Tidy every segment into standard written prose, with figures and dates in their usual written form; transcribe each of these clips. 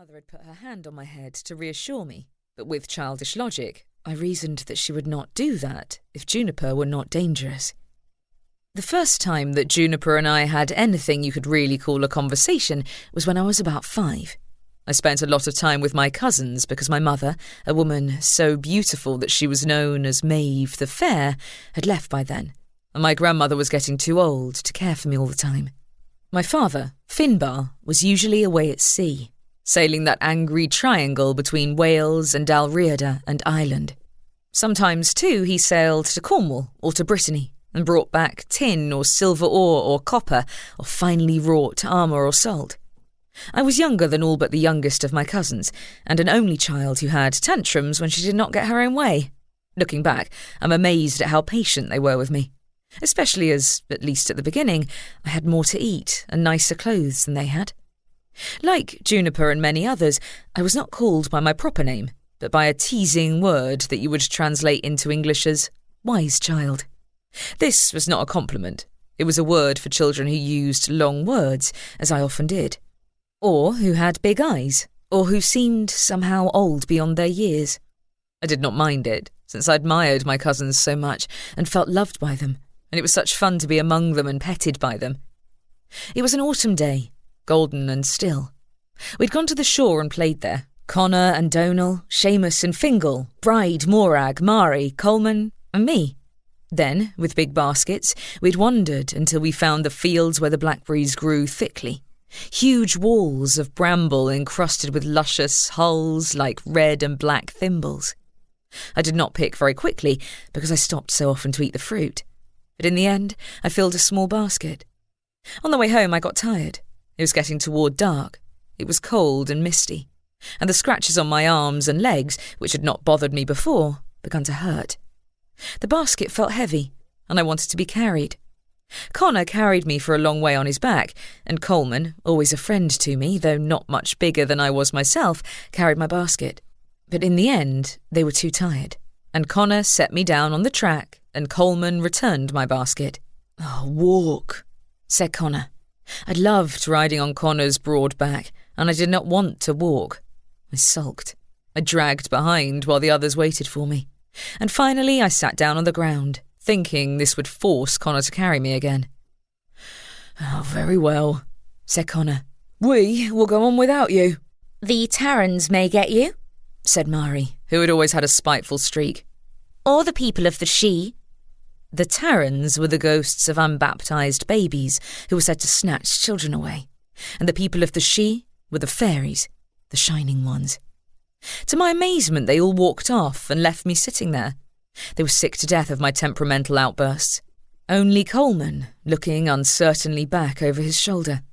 mother had put her hand on my head to reassure me, but with childish logic, I reasoned that she would not do that if Juniper were not dangerous. The first time that Juniper and I had anything you could really call a conversation was when I was about 5. I spent a lot of time with my cousins because my mother, a woman so beautiful that she was known as Maeve the Fair, had left by then, and my grandmother was getting too old to care for me all the time. My father, Finbar, was usually away at sea, sailing that angry triangle between Wales and Dalriada and Ireland. Sometimes, too, he sailed to Cornwall or to Brittany and brought back tin or silver ore or copper or finely wrought armour or salt. I was younger than all but the youngest of my cousins, and an only child who had tantrums when she did not get her own way. Looking back, I'm amazed at how patient they were with me, especially as, at least at the beginning, I had more to eat and nicer clothes than they had. Like Juniper and many others, I was not called by my proper name, but by a teasing word that you would translate into English as wise child. This was not a compliment. It was a word for children who used long words, as I often did, or who had big eyes, or who seemed somehow old beyond their years. I did not mind it, since I admired my cousins so much and felt loved by them, and it was such fun to be among them and petted by them. It was an autumn day, golden and still. We'd gone to the shore and played there. Connor and Donal, Seamus and Fingal, Bride, Morag, Mari, Coleman, and me. Then, with big baskets, we'd wandered until we found the fields where the blackberries grew thickly. Huge walls of bramble encrusted with luscious hulls like red and black thimbles. I did not pick very quickly because I stopped so often to eat the fruit. But in the end, I filled a small basket. On the way home, I got tired. It was getting toward dark. It was cold and misty, and the scratches on my arms and legs, which had not bothered me before, began to hurt. The basket felt heavy, and I wanted to be carried. Connor carried me for a long way on his back, and Coleman, always a friend to me, though not much bigger than I was myself, carried my basket. But in the end, they were too tired, and Connor set me down on the track, and Coleman returned my basket. "Oh, walk," said Connor. I loved riding on Connor's broad back, and I did not want to walk. I sulked. I dragged behind while the others waited for me. And finally I sat down on the ground, thinking this would force Connor to carry me again. "Oh, very well," said Connor. "We will go on without you." "The Tarrans may get you," said Mari, who had always had a spiteful streak. "Or the people of the She." The Tarrans were the ghosts of unbaptized babies who were said to snatch children away, and the people of the She were the fairies, the shining ones. To my amazement, they all walked off and left me sitting there. They were sick to death of my temperamental outbursts. Only Coleman, looking uncertainly back over his shoulder.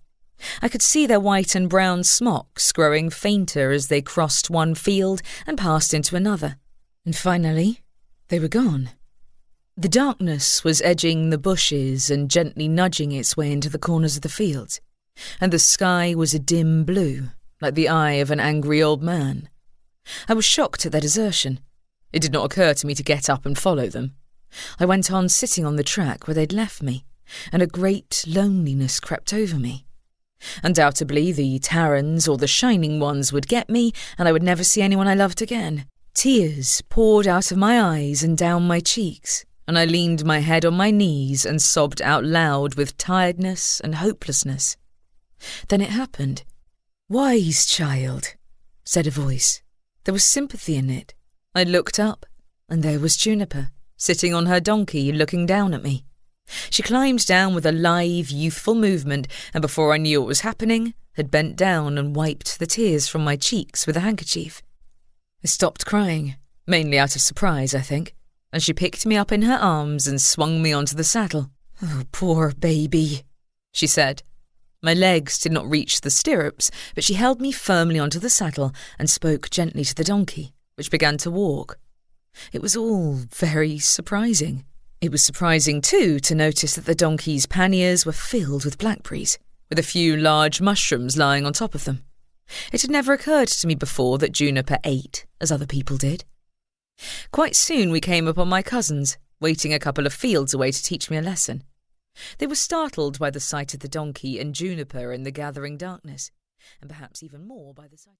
I could see their white and brown smocks growing fainter as they crossed one field and passed into another. And finally, they were gone. The darkness was edging the bushes and gently nudging its way into the corners of the fields, and the sky was a dim blue, like the eye of an angry old man. I was shocked at their desertion. It did not occur to me to get up and follow them. I went on sitting on the track where they'd left me, and a great loneliness crept over me. Undoubtedly, the Tarrans or the Shining Ones would get me, and I would never see anyone I loved again. Tears poured out of my eyes and down my cheeks, and I leaned my head on my knees and sobbed out loud with tiredness and hopelessness. Then it happened. "Wise child," said a voice. There was sympathy in it. I looked up, and there was Juniper, sitting on her donkey, looking down at me. She climbed down with a lithe, youthful movement, and before I knew what was happening, had bent down and wiped the tears from my cheeks with a handkerchief. I stopped crying, mainly out of surprise, I think, and she picked me up in her arms and swung me onto the saddle. "Oh, poor baby," she said. My legs did not reach the stirrups, but she held me firmly onto the saddle and spoke gently to the donkey, which began to walk. It was all very surprising. It was surprising, too, to notice that the donkey's panniers were filled with blackberries, with a few large mushrooms lying on top of them. It had never occurred to me before that Juniper ate as other people did. Quite soon we came upon my cousins, waiting a couple of fields away to teach me a lesson. They were startled by the sight of the donkey and Juniper in the gathering darkness, and perhaps even more by the sight